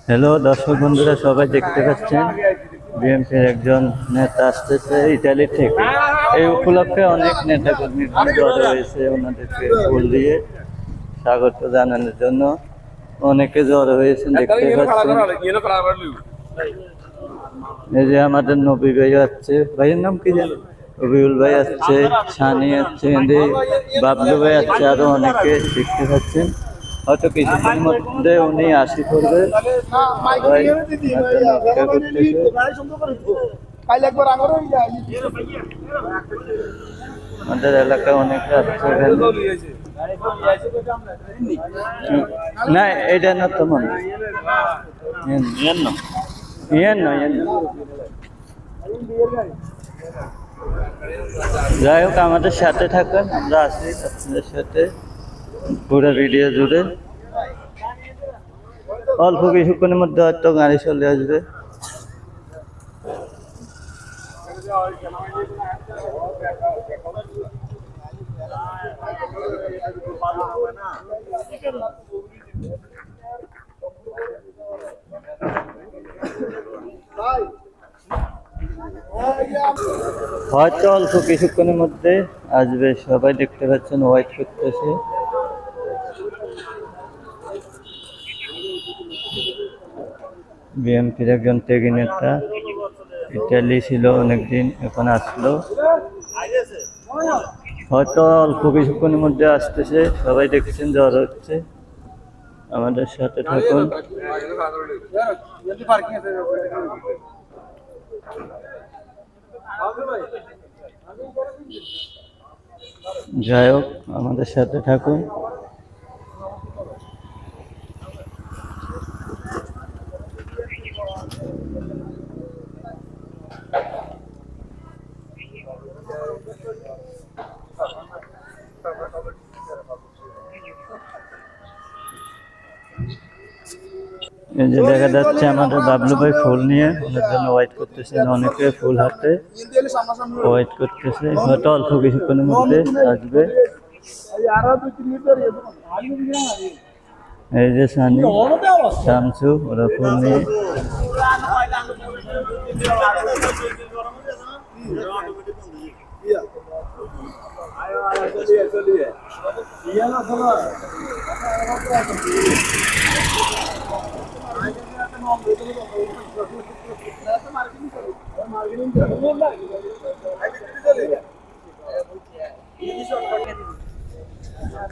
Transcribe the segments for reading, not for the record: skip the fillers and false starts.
Hello দর্শক বন্ধুরা, সবাই দেখতে পাচ্ছেন বিএনপির একজন নেতা আসতেছে ইতালি থেকে। এই উপলক্ষে অনেক নেতা কর্মী জড়ো হয়েছে, ওনাদেরকে ফুল দিয়ে স্বাগত জানানোর জন্য অনেকে জড়ো হয়েছেন, দেখতে পাচ্ছেন। এই যে আমাদের নবী ভাই আসছে, ভাইয়ের নাম কি জানেন? রবিউল ভাই আসছে, সানি আসছে, বাবলু ভাই আসছে, আরো অনেকে দেখতে পাচ্ছেন। হয়তো কিছুক্ষণের মধ্যে উনি আসি করবে। আমাদের এলাকায় অনেকে আসছে। না, এটা না তো মনে যাই হোক, আমাদের সাথে থাকেন, আমরা আছি আপনাদের সাথে পুরো ভিডিও জুড়ে। অল্প কিছুক্ষণের মধ্যে হয়তো গাড়ি চলে আসবে। হয়তো অল্প কিছুক্ষণের মধ্যে আসবে, সবাই দেখতে পাচ্ছেন ওয়েট করতেছে। বিএনপির একজন ত্যাগী নেতা, ইটালি ছিল অনেকদিন, এখন আসলো। হয়তো অল্প কিছুক্ষণের মধ্যে আসতেছে, সবাই দেখছেন জ্বর হচ্ছে। আমাদের সাথে থাকুন। যাই হোক, আমাদের সাথে থাকুন। এই যে দেখা যাচ্ছে আমাদের বাবলু ভাই ফুল নিয়ে ওনার জন্য ওয়েট করতেছেন, অনেকে ফুল হাতে ওয়েট করতেছে। হয়তো অল্প কিছুক্ষণের মধ্যে আসবে। এই যে সানি, শামসু, ওরা ফুল নিয়ে।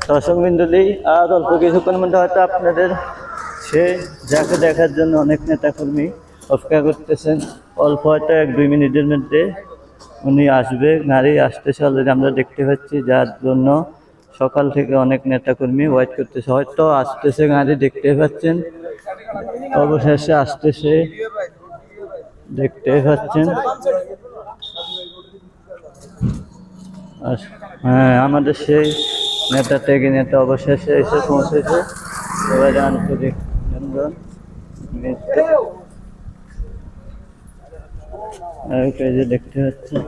দর্শক মন্ডলী, আর অল্প কিছুক্ষণের মধ্যে হয়তো আপনাদের সে যাকে দেখার জন্য অনেক নেতাকর্মী অপেক্ষা করতেছেন। অল্প হয়তো 1-2 মিনিটের মধ্যে উনি আসবে। গাড়ি আসতেছে অলরেডি, আমরা দেখতে পাচ্ছি, যার জন্য সকাল থেকে অনেক নেতাকর্মী ওয়েট করতেছে। হয়তো আসতেছে গাড়ি, দেখতে পাচ্ছেন, অবশেষে আসতেছে, দেখতে পাচ্ছেন। হ্যাঁ, আমাদের সেই নেতা ত্যাগী নেতা অবশেষে এসে পৌঁছেছে। সবাই আন্তরিক ধন্যবাদ। যে দেখতে পাচ্ছেন,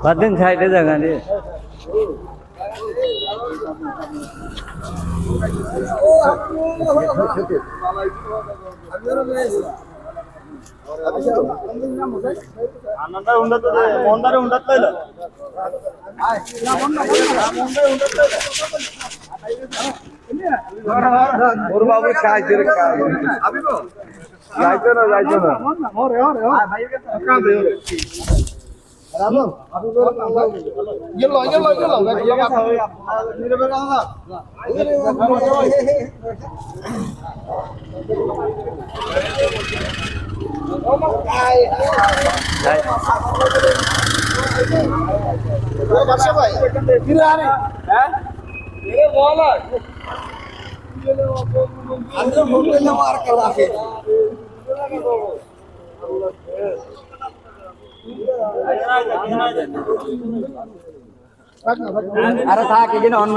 বাদিন সাইডে জায়গা নেই। ওর বাবু খাইছে রে, যাইতো না আরে থাক এখানে অন্য